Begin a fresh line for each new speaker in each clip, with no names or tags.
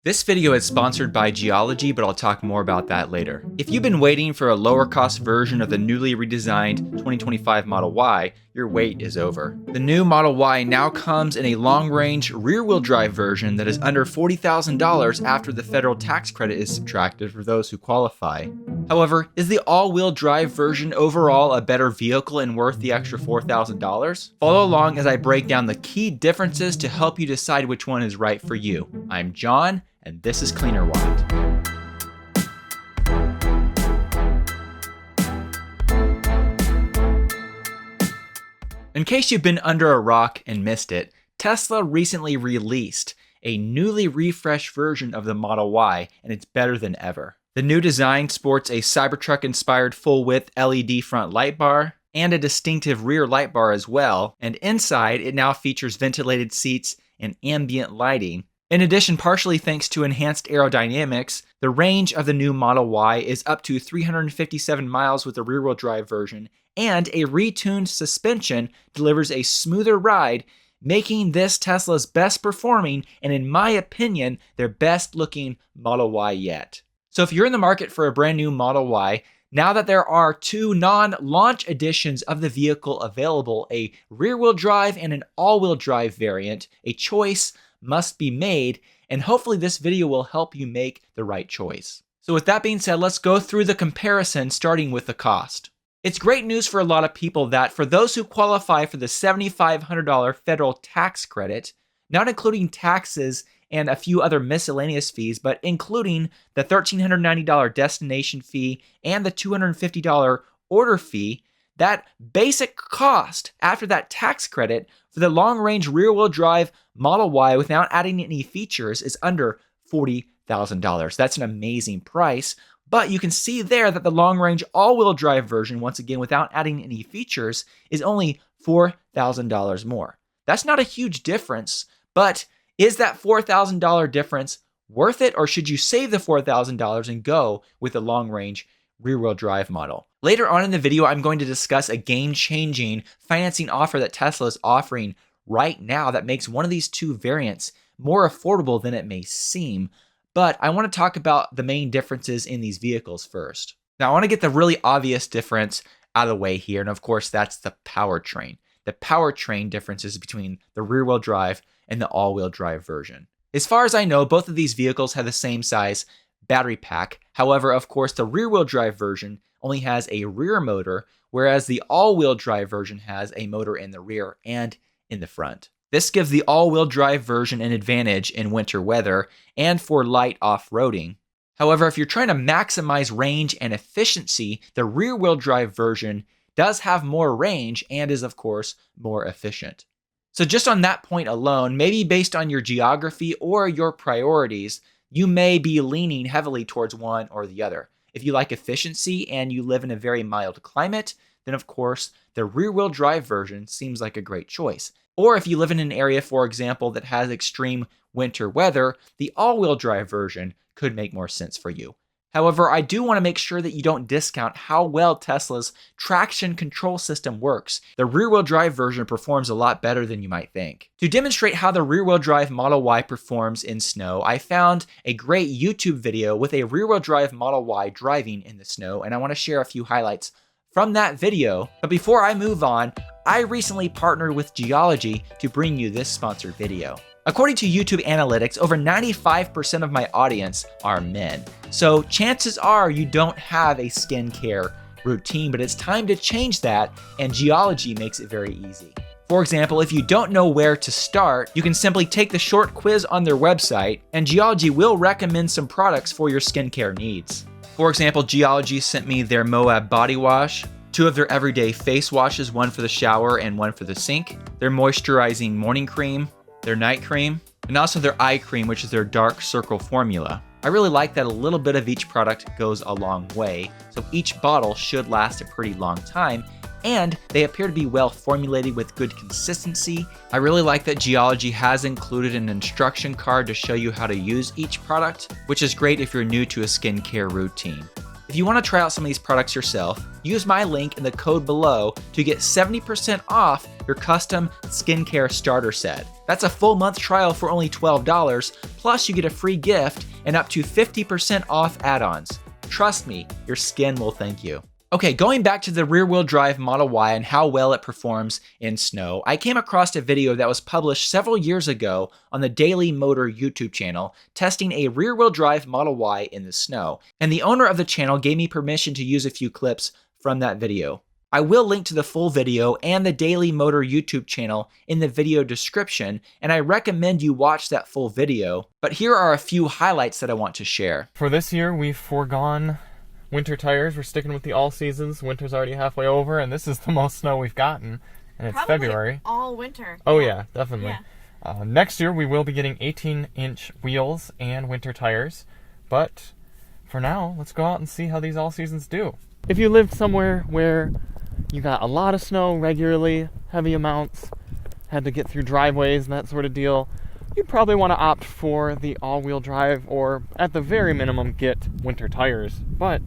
This video is sponsored by Geology, but I'll talk more about that later. If you've been waiting for a lower cost version of the newly redesigned 2025 Model Y, your wait is over. The new Model Y now comes in a long-range rear-wheel drive version that is under $40,000 after the federal tax credit is subtracted for those who qualify. However, is the all-wheel drive version overall a better vehicle and worth the extra $4,000? Follow along as I break down the key differences to help you decide which one is right for you. I'm John, and this is Cleanerwatt. In case you've been under a rock and missed it, Tesla recently released a newly refreshed version of the Model Y, and it's better than ever. The new design sports a Cybertruck-inspired full-width LED front light bar and a distinctive rear light bar as well, and inside it now features ventilated seats and ambient lighting. In addition, partially thanks to enhanced aerodynamics, the range of the new Model Y is up to 357 miles with the rear-wheel drive version, and a retuned suspension delivers a smoother ride, making this Tesla's best performing and, in my opinion, their best looking Model Y yet. So if you're in the market for a brand new Model Y, now that there are two non-launch editions of the vehicle available, a rear-wheel drive and an all-wheel drive variant, a choice must be made, and hopefully this video will help you make the right choice. So with that being said, let's go through the comparison starting with the cost. It's great news for a lot of people that for those who qualify for the $7,500 federal tax credit, not including taxes and a few other miscellaneous fees, but including the $1,390 destination fee and the $250 order fee, that basic cost after that tax credit for the long-range rear-wheel drive Model Y without adding any features is under $40,000. That's an amazing price, but you can see there that the long-range all-wheel drive version, once again without adding any features, is only $4,000 more. That's not a huge difference, but is that $4,000 difference worth it, or should you save the $4,000 and go with the long-range rear-wheel drive model? Later on in the video, I'm going to discuss a game-changing financing offer that Tesla is offering right now that makes one of these two variants more affordable than it may seem. But I want to talk about the main differences in these vehicles first. Now, I want to get the really obvious difference out of the way here, and of course, that's the powertrain. The powertrain differences between the rear-wheel drive and the all-wheel drive version. As far as I know, both of these vehicles have the same size battery pack. However, of course, the rear-wheel drive version only has a rear motor, whereas the all-wheel drive version has a motor in the rear and in the front. This gives the all-wheel drive version an advantage in winter weather and for light off-roading. However, if you're trying to maximize range and efficiency, the rear-wheel drive version does have more range and is, of course, more efficient. So just on that point alone, maybe based on your geography or your priorities, you may be leaning heavily towards one or the other. If you like efficiency and you live in a very mild climate, then of course, the rear-wheel drive version seems like a great choice. Or if you live in an area, for example, that has extreme winter weather, the all-wheel drive version could make more sense for you. However, I do want to make sure that you don't discount how well Tesla's traction control system works. The rear-wheel drive version performs a lot better than you might think. To demonstrate how the rear-wheel drive Model Y performs in snow, I found a great YouTube video with a rear-wheel drive Model Y driving in the snow, and I want to share a few highlights from that video. But before I move on, I recently partnered with Geology to bring you this sponsored video. According to YouTube analytics, over 95% of my audience are men. So chances are you don't have a skincare routine, but it's time to change that, and Geology makes it very easy. For example, if you don't know where to start, you can simply take the short quiz on their website, and Geology will recommend some products for your skincare needs. For example, Geology sent me their Moab body wash, 2 of their everyday face washes, 1 for the shower and 1 for the sink, their moisturizing morning cream, their night cream, and also their eye cream, which is their dark circle formula. I really like that a little bit of each product goes a long way, so each bottle should last a pretty long time, and they appear to be well formulated with good consistency. I really like that Geology has included an instruction card to show you how to use each product, which is great if you're new to a skincare routine. If you want to try out some of these products yourself, use my link in the code below to get 70% off your custom skincare starter set. That's a full month trial for only $12, plus you get a free gift and up to 50% off add-ons. Trust me, your skin will thank you. Okay, going back to the rear-wheel drive Model Y and how well it performs in snow, I came across a video that was published several years ago on the Daily Motor YouTube channel testing a rear-wheel drive Model Y in the snow, and the owner of the channel gave me permission to use a few clips from that video. I will link to the full video and the Daily Motor YouTube channel in the video description, and I recommend you watch that full video, but here are a few highlights that I want to share.
For this year, we've foregone winter tires. We're sticking with the all seasons. Winter's already halfway over, and this is the most snow we've gotten, and it's
Probably
February.
All winter.
Oh yeah, definitely.
Yeah.
Next year we will be getting 18-inch wheels and winter tires, but for now, let's go out and see how these all seasons do. If you lived somewhere where you got a lot of snow regularly, heavy amounts, had to get through driveways and that sort of deal, you'd probably want to opt for the all-wheel drive, or at the very minimum get winter tires. But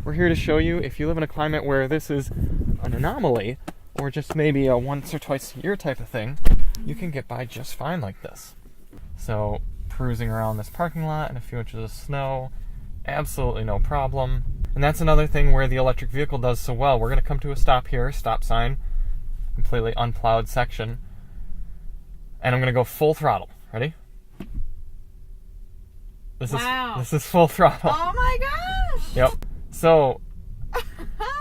we're here to show you, if you live in a climate where this is an anomaly, or just maybe a once or twice a year type of thing, you can get by just fine like this. So cruising around this parking lot in a few inches of snow, absolutely no problem. And that's another thing where the electric vehicle does so well. We're going to come to a stop here, stop sign, completely unplowed section, and I'm going to go full throttle. Ready? This is full throttle.
Oh my gosh!
Yep. So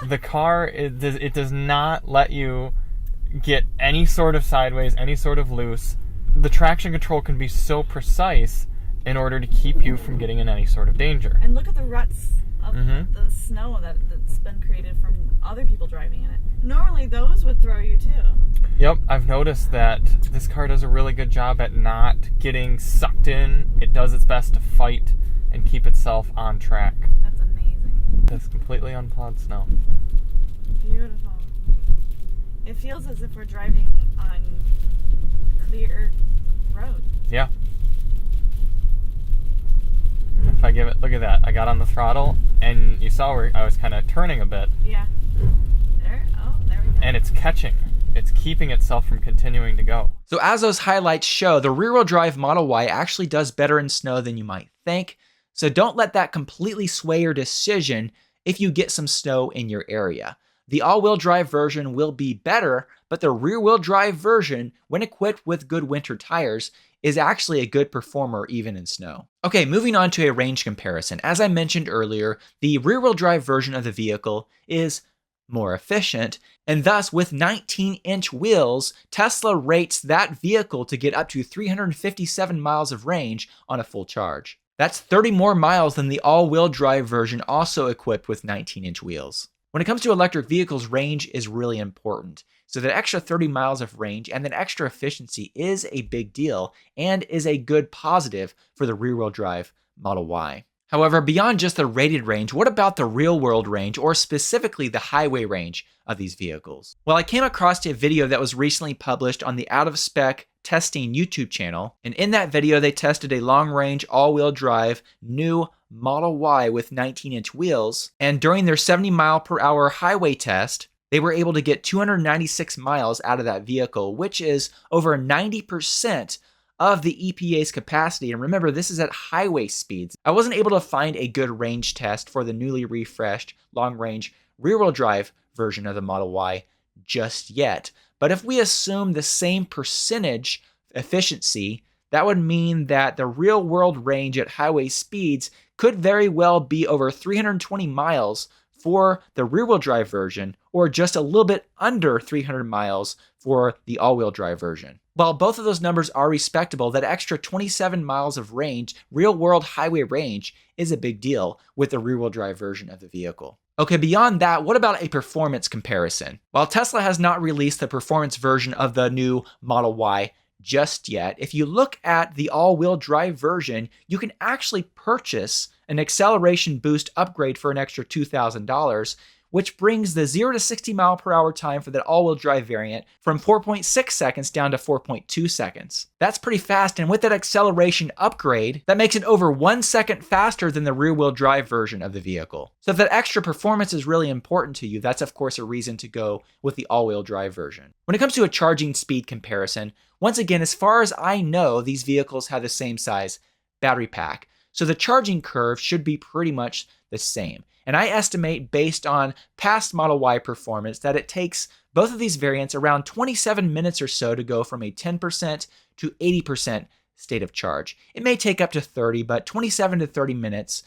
the car, it does not let you get any sort of sideways, any sort of loose. The traction control can be so precise in order to keep you from getting in any sort of danger.
And look at the ruts of the snow that's been created from other people driving in it. Normally those would throw you too.
Yep, I've noticed that this car does a really good job at not getting sucked in. It does its best to fight and keep itself on track.
That's amazing.
It's completely unplowed snow.
Beautiful. It feels as if we're driving on clear road.
Yeah. If I give it, look at that. I got on the throttle, and you saw where I was kind of turning a bit.
Yeah. There we go.
And it's catching. It's keeping itself from continuing to go.
So as those highlights show, the rear-wheel drive Model Y actually does better in snow than you might think. So don't let that completely sway your decision if you get some snow in your area. The all-wheel drive version will be better, but the rear-wheel drive version, when equipped with good winter tires, is actually a good performer even in snow. Okay, moving on to a range comparison. As I mentioned earlier, the rear-wheel drive version of the vehicle is more efficient, and thus with 19-inch wheels, Tesla rates that vehicle to get up to 357 miles of range on a full charge. That's 30 more miles than the all-wheel drive version also equipped with 19-inch wheels. When it comes to electric vehicles, range is really important. So that extra 30 miles of range and that extra efficiency is a big deal and is a good positive for the rear-wheel drive Model Y. However, beyond just the rated range, what about the real-world range, or specifically the highway range of these vehicles? Well, I came across a video that was recently published on the Out of Spec Testing YouTube channel, and in that video they tested a long-range all-wheel drive new Model Y with 19-inch wheels, and during their 70 mile per hour highway test, they were able to get 296 miles out of that vehicle, which is over 90% of the EPA's capacity. And remember, this is at highway speeds. I wasn't able to find a good range test for the newly refreshed long-range rear-wheel drive version of the Model Y just yet. But if we assume the same percentage efficiency, that would mean that the real-world range at highway speeds could very well be over 320 miles for the rear-wheel drive version, or just a little bit under 300 miles for the all-wheel drive version. While both of those numbers are respectable, that extra 27 miles of range, real-world highway range, is a big deal with the rear-wheel drive version of the vehicle. Okay, beyond that, what about a performance comparison? While Tesla has not released the performance version of the new Model Y just yet, if you look at the all-wheel drive version, you can actually purchase an acceleration boost upgrade for an extra $2,000, which brings the 0 to 60 mile per hour time for that all-wheel drive variant from 4.6 seconds down to 4.2 seconds. That's pretty fast, and with that acceleration upgrade, that makes it over 1 second faster than the rear-wheel drive version of the vehicle. So if that extra performance is really important to you, that's of course a reason to go with the all-wheel drive version. When it comes to a charging speed comparison, once again, as far as I know, these vehicles have the same size battery pack, so the charging curve should be pretty much the same. And I estimate, based on past Model Y performance, that it takes both of these variants around 27 minutes or so to go from a 10% to 80% state of charge. It may take up to 30, but 27 to 30 minutes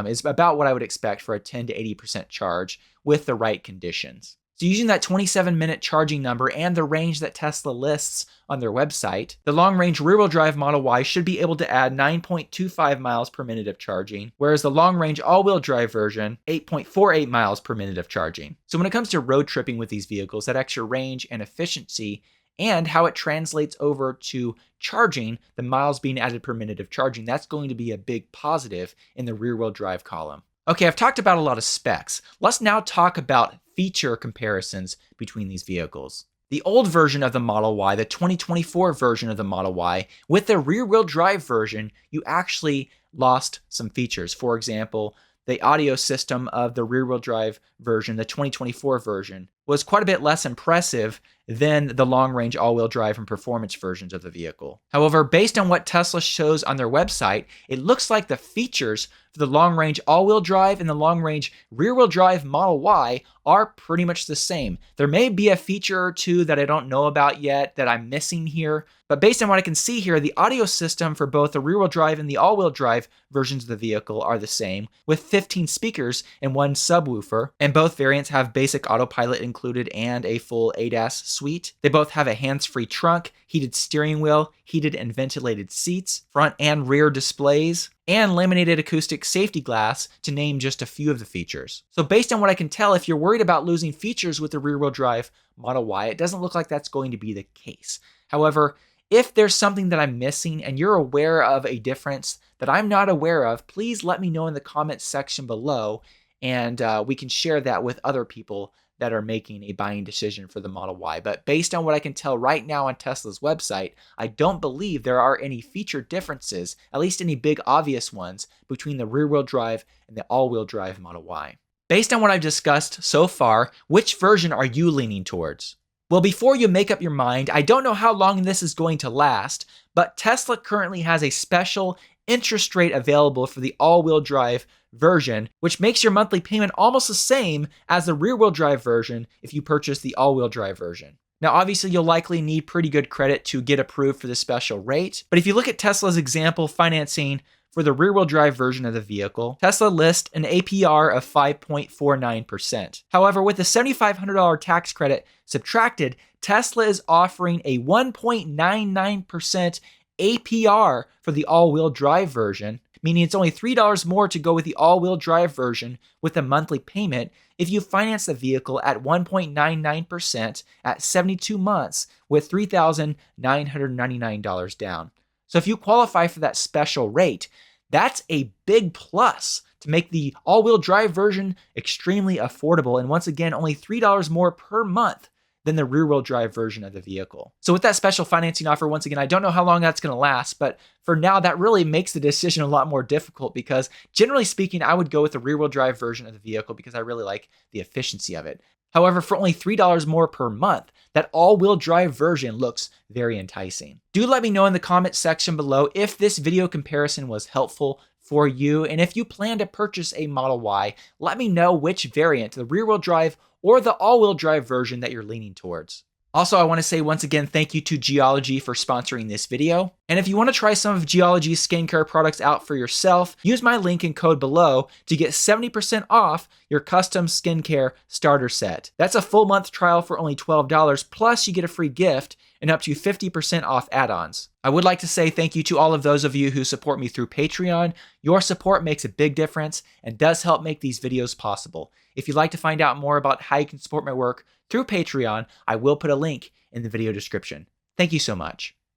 is about what I would expect for a 10 to 80% charge with the right conditions. So using that 27-minute charging number and the range that Tesla lists on their website, the long-range rear-wheel drive Model Y should be able to add 9.25 miles per minute of charging, whereas the long-range all-wheel drive version, 8.48 miles per minute of charging. So when it comes to road tripping with these vehicles, that extra range and efficiency and how it translates over to charging, the miles being added per minute of charging, that's going to be a big positive in the rear-wheel drive column. Okay, I've talked about a lot of specs. Let's now talk about feature comparisons between these vehicles. The old version of the Model Y, the 2024 version of the Model Y, with the rear-wheel drive version, you actually lost some features. For example, the audio system of the rear-wheel drive version, the 2024 version, was quite a bit less impressive than the long-range all-wheel drive and performance versions of the vehicle. However, based on what Tesla shows on their website, it looks like the features for the long-range all-wheel drive and the long-range rear-wheel drive Model Y are pretty much the same. There may be a feature or two that I don't know about yet that I'm missing here, but based on what I can see here, the audio system for both the rear-wheel drive and the all-wheel drive versions of the vehicle are the same, with 15 speakers and 1 subwoofer, and both variants have basic autopilot included and a full ADAS suite. They both have a hands-free trunk, heated steering wheel, heated and ventilated seats, front and rear displays, and laminated acoustic safety glass, to name just a few of the features. So based on what I can tell, if you're worried about losing features with the rear-wheel drive Model Y, it doesn't look like that's going to be the case. However, if there's something that I'm missing and you're aware of a difference that I'm not aware of, please let me know in the comments section below, and we can share that with other people that are making a buying decision for the Model Y. But based on what I can tell right now on Tesla's website, I don't believe there are any feature differences, at least any big obvious ones, between the rear-wheel drive and the all-wheel drive Model Y. Based on what I've discussed so far, which version are you leaning towards? Well, before you make up your mind, I don't know how long this is going to last, but Tesla currently has a special interest rate available for the all-wheel drive version, which makes your monthly payment almost the same as the rear-wheel drive version if you purchase the all-wheel drive version. Now, obviously, you'll likely need pretty good credit to get approved for the special rate, but if you look at Tesla's example financing for the rear-wheel drive version of the vehicle, Tesla lists an APR of 5.49%. However, with the $7,500 tax credit subtracted, Tesla is offering a 1.99% APR for the all-wheel drive version, meaning it's only $3 more to go with the all-wheel drive version with a monthly payment if you finance the vehicle at 1.99% at 72 months with $3,999 down. So if you qualify for that special rate, that's a big plus to make the all-wheel drive version extremely affordable, and once again, only $3 more per month than the rear-wheel drive version of the vehicle. So with that special financing offer, once again, I don't know how long that's going to last, but for now, that really makes the decision a lot more difficult because generally speaking, I would go with the rear-wheel drive version of the vehicle because I really like the efficiency of it. However, for only $3 more per month, that all-wheel drive version looks very enticing. Do let me know in the comments section below if this video comparison was helpful for you, and if you plan to purchase a Model Y, let me know which variant, the rear-wheel drive or the all-wheel drive version, that you're leaning towards. Also, I want to say once again, thank you to Geology for sponsoring this video. And if you want to try some of Geology's skincare products out for yourself, use my link and code below to get 70% off your custom skincare starter set. That's a full month trial for only $12, plus you get a free gift and up to 50% off add-ons. I would like to say thank you to all of those of you who support me through Patreon. Your support makes a big difference and does help make these videos possible. If you'd like to find out more about how you can support my work through Patreon, I will put a link in the video description. Thank you so much.